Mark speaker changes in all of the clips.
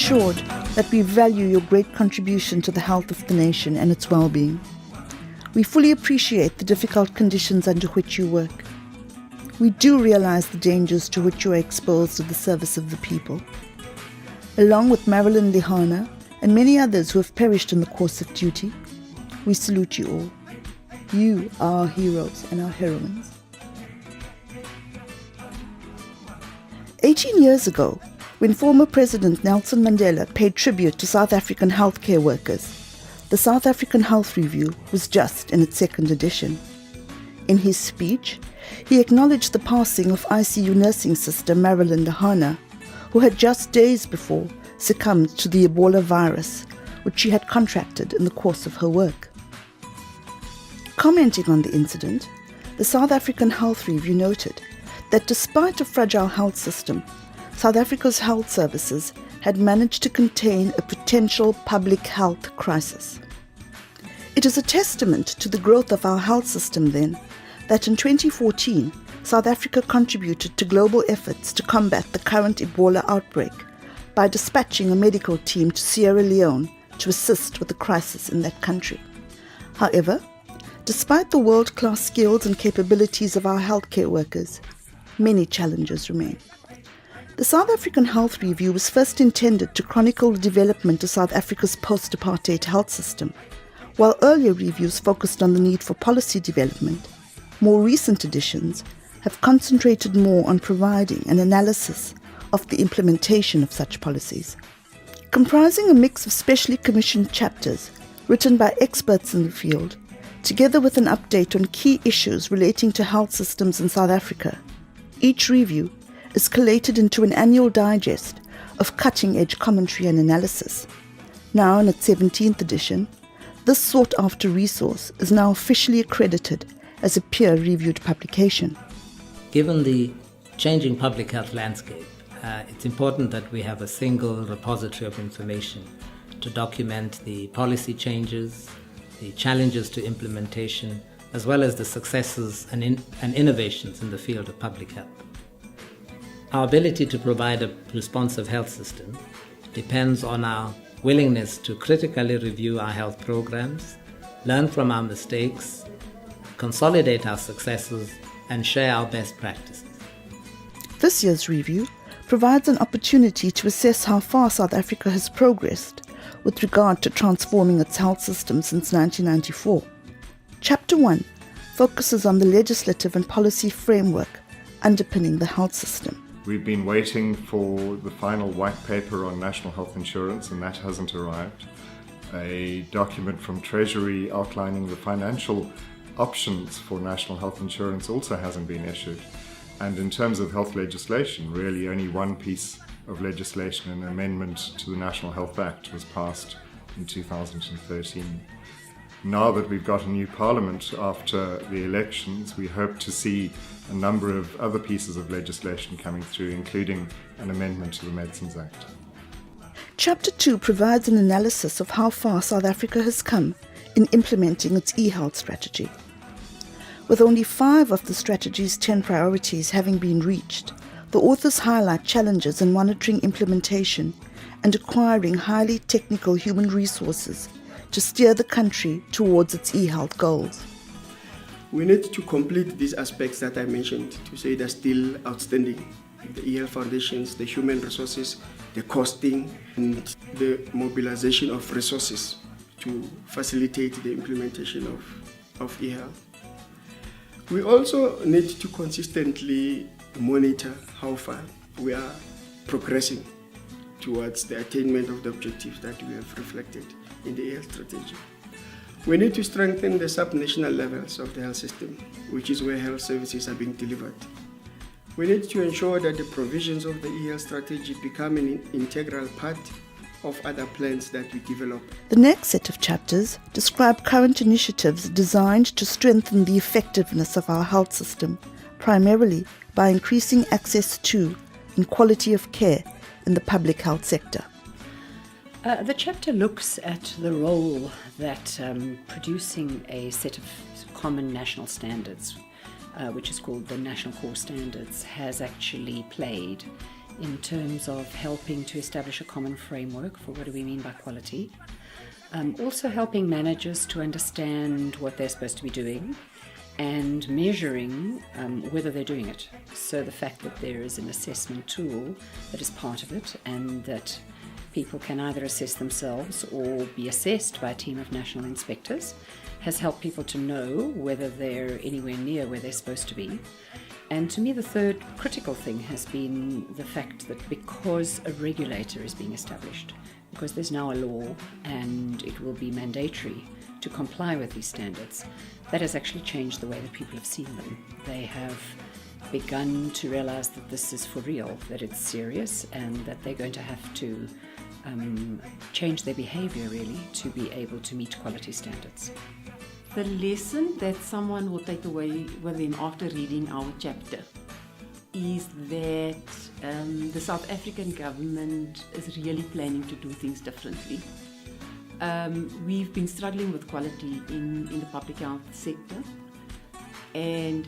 Speaker 1: assured that we value your great contribution to the health of the nation and its well-being. We fully appreciate the difficult conditions under which you work. We do realize the dangers to which you are exposed to the service of the people. Along with Marilyn Lehana and many others who have perished in the course of duty, we salute you all. You are our heroes and our heroines. 18 years ago, when former President Nelson Mandela paid tribute to South African healthcare workers, the South African Health Review was just in its second edition. In his speech, he acknowledged the passing of ICU nursing sister Marilyn Lehana, who had just days before succumbed to the Ebola virus, which she had contracted in the course of her work. Commenting on the incident, the South African Health Review noted that despite a fragile health system, South Africa's health services had managed to contain a potential public health crisis. It is a testament to the growth of our health system, then, that in 2014, South Africa contributed to global efforts to combat the current Ebola outbreak by dispatching a medical team to Sierra Leone to assist with the crisis in that country. However, despite the world-class skills and capabilities of our healthcare workers, many challenges remain. The South African Health Review was first intended to chronicle the development of South Africa's post-apartheid health system. While earlier reviews focused on the need for policy development, more recent editions have concentrated more on providing an analysis of the implementation of such policies. Comprising a mix of specially commissioned chapters written by experts in the field, together with an update on key issues relating to health systems in South Africa, each review is collated into an annual digest of cutting-edge commentary and analysis. Now in its 17th edition, this sought-after resource is now officially accredited as a peer-reviewed publication.
Speaker 2: Given the changing public health landscape, it's important that we have a single repository of information to document the policy changes, the challenges to implementation, as well as the successes and innovations in the field of public health. Our ability to provide a responsive health system depends on our willingness to critically review our health programs, learn from our mistakes, consolidate our successes, and share our best practices.
Speaker 1: This year's review provides an opportunity to assess how far South Africa has progressed with regard to transforming its health system since 1994. Chapter 1 focuses on the legislative and policy framework underpinning the health system.
Speaker 3: We've been waiting for the final white paper on national health insurance, and that hasn't arrived. A document from Treasury outlining the financial options for national health insurance also hasn't been issued. And in terms of health legislation, really only one piece of legislation, an amendment to the National Health Act, was passed in 2013. Now that we've got a new parliament after the elections, we hope to see a number of other pieces of legislation coming through, including an amendment to the Medicines Act.
Speaker 1: Chapter 2 provides an analysis of how far South Africa has come in implementing its eHealth strategy. With only 5 of the strategy's 10 priorities having been reached, the authors highlight challenges in monitoring implementation and acquiring highly technical human resources to steer the country towards its eHealth goals.
Speaker 4: We need to complete these aspects that I mentioned to say they're still outstanding. The eHealth foundations, the human resources, the costing, and the mobilization of resources to facilitate the implementation of eHealth. We also need to consistently monitor how far we are progressing towards the attainment of the objectives that we have reflected in the eHealth strategy. We need to strengthen the sub-national levels of the health system, which is where health services are being delivered. We need to ensure that the provisions of the eHealth strategy become an integral part of other plans that we develop.
Speaker 1: The next set of chapters describe current initiatives designed to strengthen the effectiveness of our health system, primarily by increasing access to and quality of care in the public health sector.
Speaker 5: The chapter looks at the role that producing a set of common national standards, which is called the National Core Standards, has actually played in terms of helping to establish a common framework for what do we mean by quality. Also helping managers to understand what they're supposed to be doing and measuring whether they're doing it. So the fact that there is an assessment tool that is part of it, and that people can either assess themselves or be assessed by a team of national inspectors, has helped people to know whether they're anywhere near where they're supposed to be. And to me, the third critical thing has been the fact that because a regulator is being established, because there's now a law and it will be mandatory to comply with these standards, that has actually changed the way that people have seen them. They have begun to realize that this is for real, that it's serious, and that they're going to have to change their behavior really to be able to meet quality standards.
Speaker 6: The lesson that someone will take away with them after reading our chapter is that the South African government is really planning to do things differently. We've been struggling with quality in the public health sector, and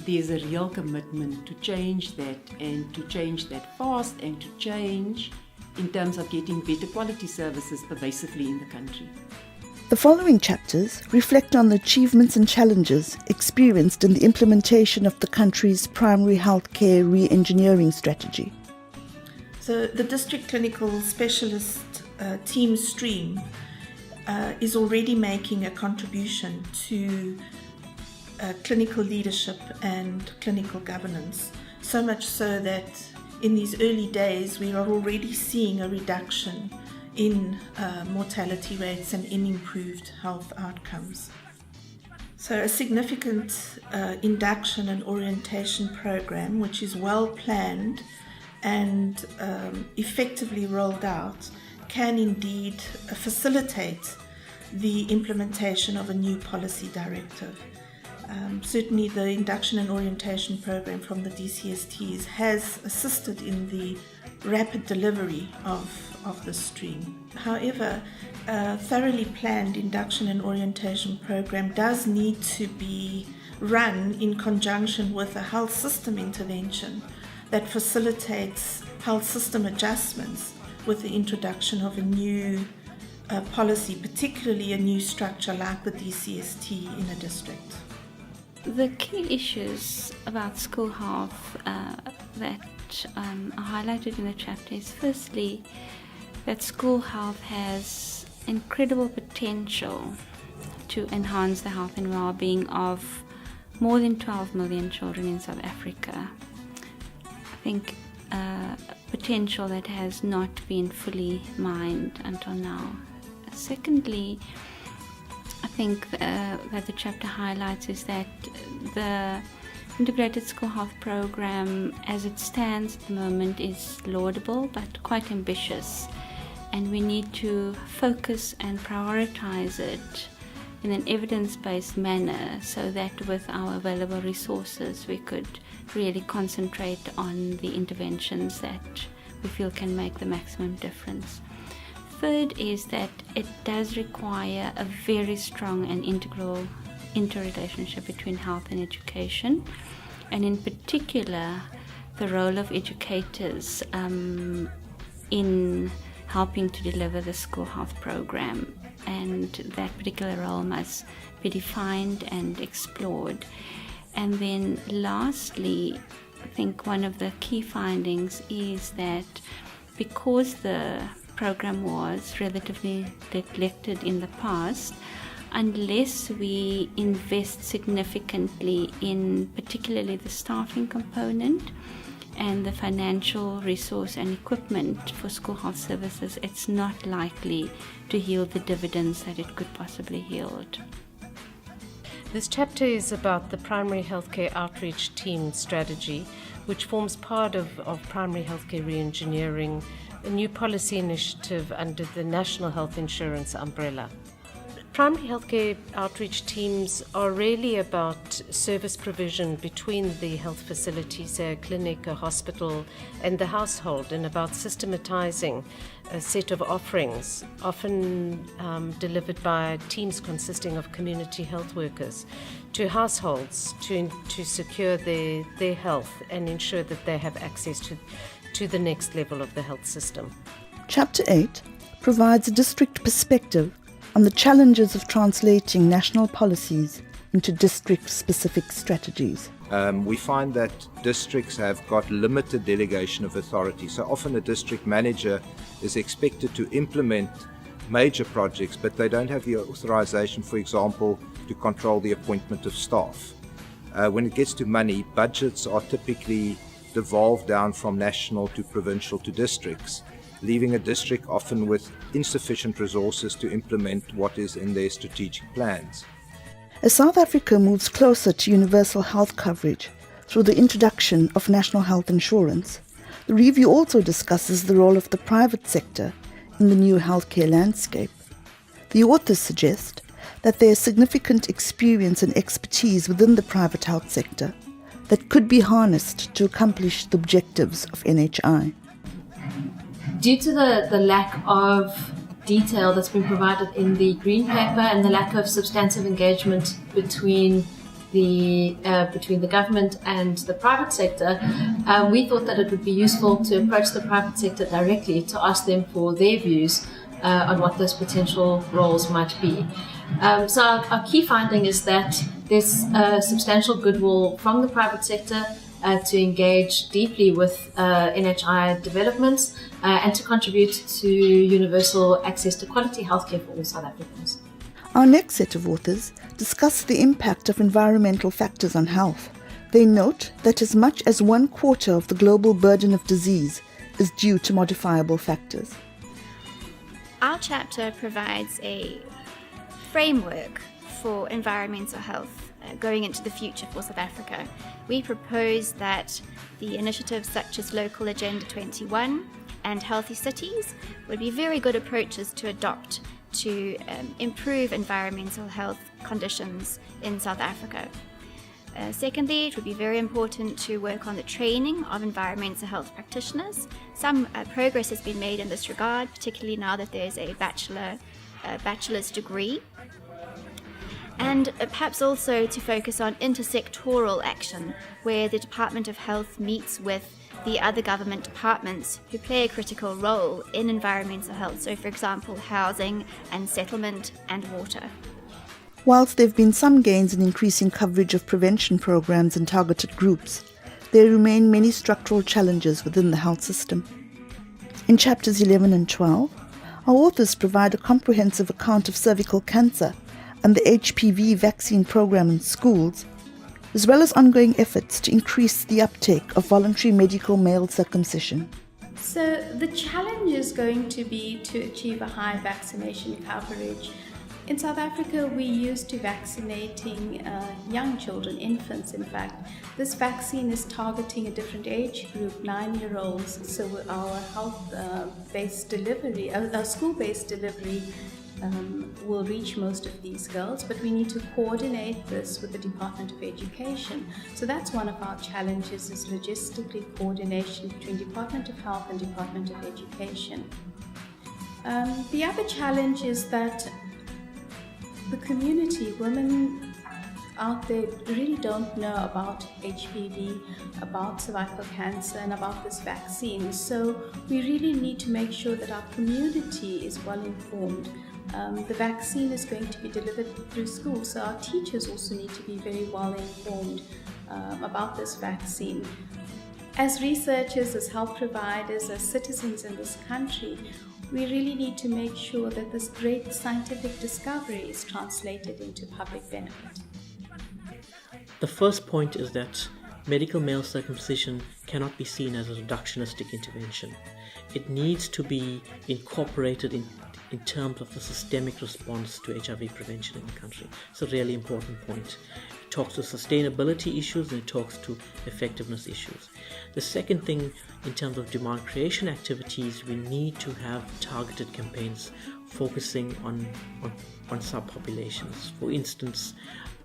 Speaker 6: there's a real commitment to change that, and to change that fast, and to change in terms of getting better quality services pervasively in the country.
Speaker 1: The following chapters reflect on the achievements and challenges experienced in the implementation of the country's primary healthcare re-engineering strategy.
Speaker 7: So the district clinical specialist team stream is already making a contribution to clinical leadership and clinical governance, so much so that in these early days we are already seeing a reduction in mortality rates and in improved health outcomes. So a significant induction and orientation program, which is well planned and effectively rolled out, can indeed facilitate the implementation of a new policy directive. Certainly the induction and orientation program from the DCSTs has assisted in the rapid delivery of the stream. However, a thoroughly planned induction and orientation program does need to be run in conjunction with a health system intervention that facilitates health system adjustments with the introduction of a new policy, particularly a new structure like the DCST in a district.
Speaker 8: The key issues about school health that are highlighted in the chapter is firstly that school health has incredible potential to enhance the health and well-being of more than 12 million children in South Africa. I think potential that has not been fully mined until now. Secondly, I think that the chapter highlights is that the integrated school health program as it stands at the moment is laudable but quite ambitious, and we need to focus and prioritize it in an evidence-based manner so that with our available resources we could really concentrate on the interventions that we feel can make the maximum difference. Third is that it does require a very strong and integral interrelationship between health and education, and in particular the role of educators in helping to deliver the school health program, and that particular role must be defined and explored. And then lastly, I think one of the key findings is that because the program was relatively neglected in the past, unless we invest significantly in particularly the staffing component and the financial resource and equipment for school health services, it's not likely to yield the dividends that it could possibly yield.
Speaker 9: This chapter is about the primary healthcare outreach team strategy, which forms part of primary healthcare re-engineering, a new policy initiative under the National Health Insurance umbrella. Primary healthcare outreach teams are really about service provision between the health facility, say a clinic, a hospital, and the household, and about systematizing a set of offerings, often delivered by teams consisting of community health workers, to households to secure their health and ensure that they have access to the next level of the health system.
Speaker 1: Chapter 8 provides a district perspective on the challenges of translating national policies into district-specific strategies.
Speaker 10: We find that districts have got limited delegation of authority. So often a district manager is expected to implement major projects, but they don't have the authorization, for example, to control the appointment of staff. When it gets to money, budgets are typically devolved down from national to provincial to districts, leaving a district often with insufficient resources to implement what is in their strategic plans.
Speaker 1: As South Africa moves closer to universal health coverage through the introduction of national health insurance, the review also discusses the role of the private sector in the new healthcare landscape. The authors suggest that there is significant experience and expertise within the private health sector that could be harnessed to accomplish the objectives of NHI.
Speaker 11: Due to the lack of detail that's been provided in the green paper and the lack of substantive engagement between the government and the private sector, we thought that it would be useful to approach the private sector directly to ask them for their views on what those potential roles might be. So our key finding is that there's substantial goodwill from the private sector to engage deeply with NHI developments and to contribute to universal access to quality healthcare for all South Africans.
Speaker 1: Our next set of authors discuss the impact of environmental factors on health. They note that as much as 1/4 of the global burden of disease is due to modifiable factors.
Speaker 12: Our chapter provides a framework for environmental health going into the future for South Africa. We propose that the initiatives such as Local Agenda 21 and Healthy Cities would be very good approaches to adopt to improve environmental health conditions in South Africa. Secondly, it would be very important to work on the training of environmental health practitioners. Some progress has been made in this regard, particularly now that there's a bachelor's degree. And perhaps also to focus on intersectoral action, where the Department of Health meets with the other government departments who play a critical role in environmental health, so for example housing and settlement and water.
Speaker 1: Whilst there have been some gains in increasing coverage of prevention programs and targeted groups, there remain many structural challenges within the health system. In chapters 11 and 12, our authors provide a comprehensive account of cervical cancer and the HPV vaccine program in schools, as well as ongoing efforts to increase the uptake of voluntary medical male circumcision.
Speaker 13: So the challenge is going to be to achieve a high vaccination coverage. In South Africa, we're used to vaccinating young children, infants in fact. This vaccine is targeting a different age group, 9-year-olds. So our health-based delivery, our school-based delivery will reach most of these girls, but we need to coordinate this with the Department of Education. So that's one of our challenges, is logistically coordination between Department of Health and Department of Education. The other challenge is that the community, women out there really don't know about HPV, about cervical cancer and about this vaccine. So we really need to make sure that our community is well informed. The vaccine is going to be delivered through schools, so our teachers also need to be very well informed about this vaccine. As researchers, as health providers, as citizens in this country, we really need to make sure that this great scientific discovery is translated into public benefit.
Speaker 14: The first point is that medical male circumcision cannot be seen as a reductionistic intervention. It needs to be incorporated in terms of the systemic response to HIV prevention in the country. It's a really important point. It talks to sustainability issues and it talks to effectiveness issues. The second thing, in terms of demand creation activities, we need to have targeted campaigns focusing on subpopulations. For instance,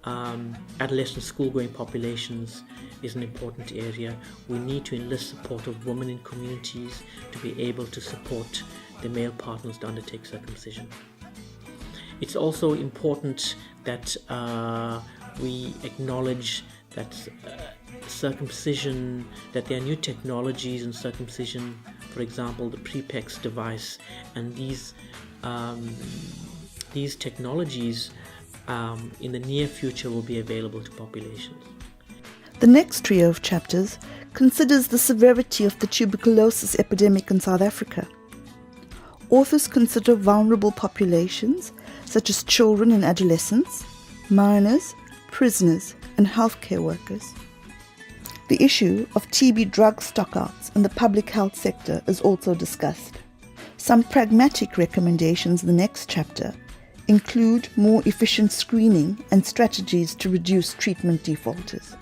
Speaker 14: adolescent school-going populations is an important area. We need to enlist support of women in communities to be able to support the male partners to undertake circumcision. It's also important that we acknowledge that circumcision, that there are new technologies in circumcision, for example, the prepex device, and these technologies in the near future will be available to populations.
Speaker 1: The next trio of chapters considers the severity of the tuberculosis epidemic in South Africa. Authors consider vulnerable populations such as children and adolescents, minors, prisoners, and healthcare workers. The issue of TB drug stockouts in the public health sector is also discussed. Some pragmatic recommendations in the next chapter include more efficient screening and strategies to reduce treatment defaulters.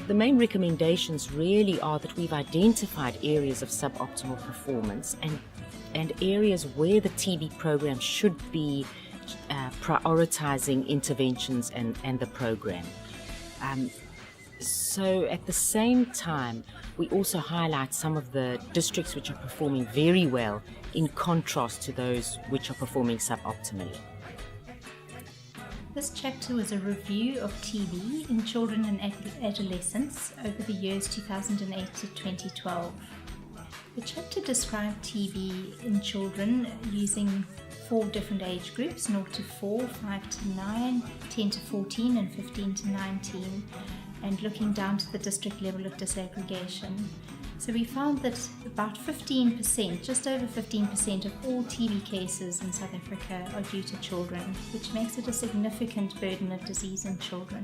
Speaker 15: The main recommendations really are that we've identified areas of suboptimal performance and areas where the TB program should be prioritizing interventions and the program. So at the same time, we also highlight some of the districts which are performing very well in contrast to those which are performing suboptimally.
Speaker 16: This chapter was a review of TB in children and adolescents over the years 2008 to 2012. The chapter described TB in children using 4 different age groups, 0 to 4, 5 to 9, 10 to 14 and 15 to 19, and looking down to the district level of disaggregation. So we found that about 15%, just over 15% of all TB cases in South Africa are due to children, which makes it a significant burden of disease in children.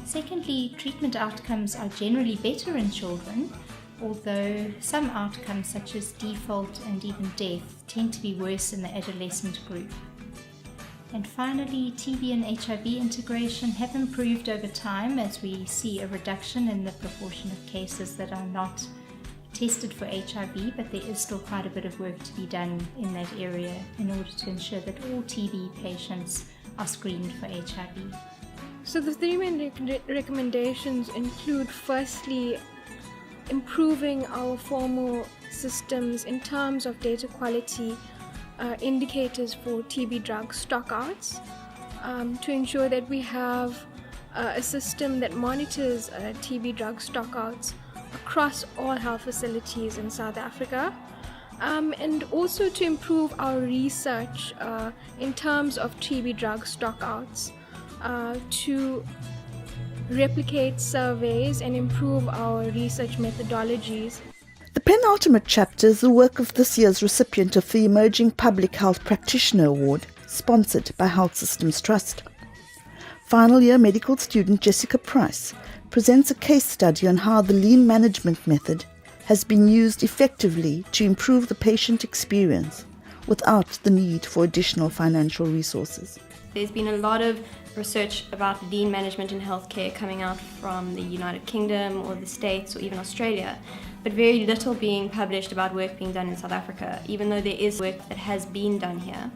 Speaker 16: Secondly, treatment outcomes are generally better in children, although some outcomes such as default and even death tend to be worse in the adolescent group. And finally, TB and HIV integration have improved over time as we see a reduction in the proportion of cases that are not tested for HIV, but there is still quite a bit of work to be done in that area in order to ensure that all TB patients are screened for HIV.
Speaker 17: So the 3 main recommendations include, firstly, improving our formal systems in terms of data quality, indicators for TB drug stockouts, to ensure that we have a system that monitors TB drug stockouts across all health facilities in South Africa, and also to improve our research in terms of TB drug stockouts, to replicate surveys and improve our research methodologies.
Speaker 1: The penultimate chapter is the work of this year's recipient of the Emerging Public Health Practitioner Award, sponsored by Health Systems Trust. Final year medical student Jessica Price presents a case study on how the lean management method has been used effectively to improve the patient experience without the need for additional financial resources.
Speaker 18: There's been a lot of research about lean management in healthcare coming out from the United Kingdom or the States or even Australia, but very little being published about work being done in South Africa, even though there is work that has been done here.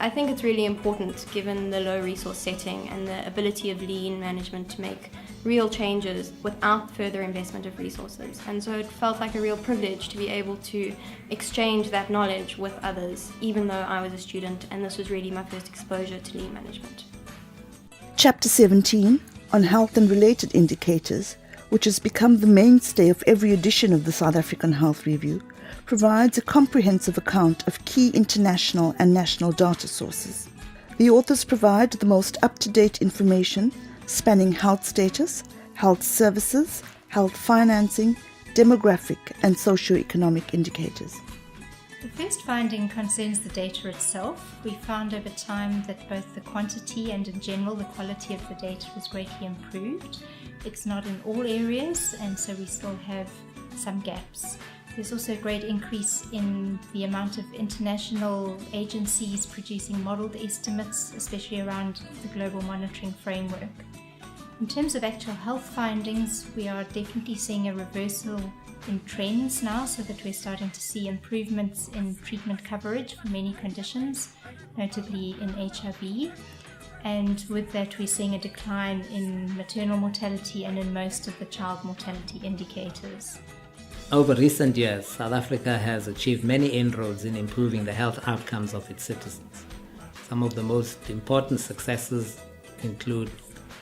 Speaker 18: I think it's really important, given the low resource setting and the ability of lean management to make real changes without further investment of resources. And so it felt like a real privilege to be able to exchange that knowledge with others, even though I was a student and this was really my first exposure to lean management.
Speaker 1: Chapter 17, on health and related indicators, which has become the mainstay of every edition of the South African Health Review, provides a comprehensive account of key international and national data sources. The authors provide the most up-to-date information spanning health status, health services, health financing, demographic and socio-economic indicators.
Speaker 16: The first finding concerns the data itself. We found over time that both the quantity and in general the quality of the data was greatly improved. It's not in all areas, and so we still have some gaps. There's also a great increase in the amount of international agencies producing modelled estimates, especially around the global monitoring framework. In terms of actual health findings, we are definitely seeing a reversal in trends now, so that we're starting to see improvements in treatment coverage for many conditions, notably in HIV. And with that, we're seeing a decline in maternal mortality and in most of the child mortality indicators.
Speaker 2: Over recent years, South Africa has achieved many inroads in improving the health outcomes of its citizens. Some of the most important successes include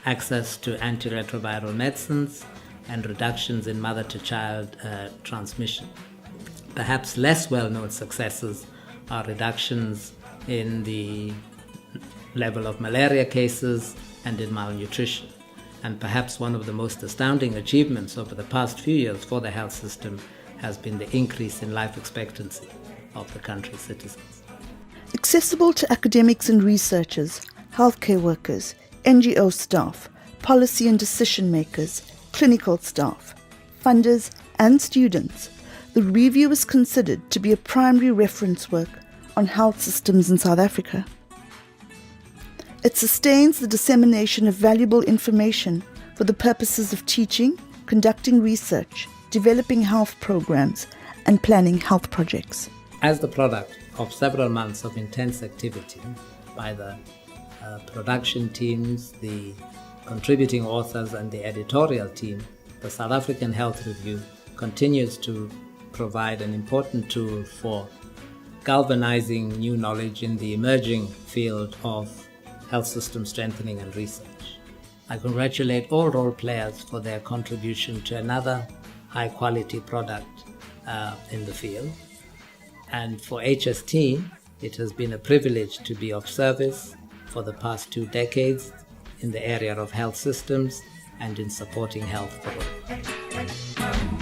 Speaker 2: access to antiretroviral medicines, and reductions in mother-to-child transmission. Perhaps less well-known successes are reductions in the level of malaria cases and in malnutrition. And perhaps one of the most astounding achievements over the past few years for the health system has been the increase in life expectancy of the country's citizens.
Speaker 1: Accessible to academics and researchers, healthcare workers, NGO staff, policy and decision makers, clinical staff, funders and students, the review is considered to be a primary reference work on health systems in South Africa. It sustains the dissemination of valuable information for the purposes of teaching, conducting research, developing health programs, and planning health projects.
Speaker 2: As the product of several months of intense activity by the production teams, the contributing authors, and the editorial team, the South African Health Review continues to provide an important tool for galvanizing new knowledge in the emerging field of health system strengthening and research. I congratulate all role players for their contribution to another high-quality product in the field. And for HST, it has been a privilege to be of service for the past 2 decades in the area of health systems and in supporting health for all.